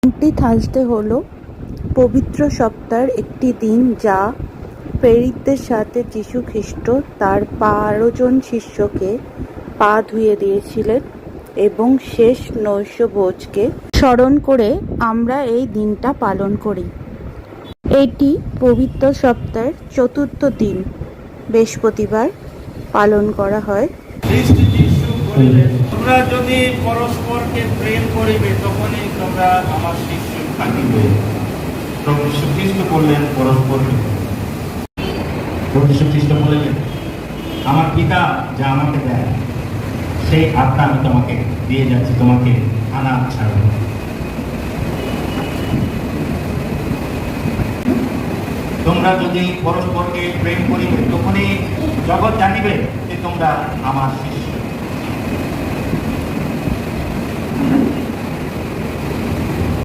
দিনটি থার্সডে হলো পবিত্র সপ্তাহের একটি দিন, যা প্রেরিতদের সাথে যীশু খ্রিস্ট তার 12 জন শিষ্যকে পা ধুয়ে দিয়েছিলেন এবং শেষ নৈশভোজকে স্মরণ করে আমরা এই দিনটা পালন করি। এটি পবিত্র সপ্তাহের চতুর্থ দিন, বৃহস্পতিবার পালন করা হয়। খ্রিস্ট যীশু বলিলেন, তোমরা যদি পরস্পরকে প্রেম করিবে, তখনই তোমরা আমার শিষ্য থাকিবে। প্রভু যীশু খ্রিস্ট বললেন পরস্পরকে। প্রভু যীশু খ্রিস্ট বললেন, আমার পিতা যা আমাকে দেয় সেই আত্মা আমি তোমাকে দিয়ে যাচ্ছি, তোমাকে আনা ছাড়ব। তোমরা যদি পরস্পরকে প্রেম করিবে, তখনই জগৎ জানিবে যে তোমরা আমার শিষ্য।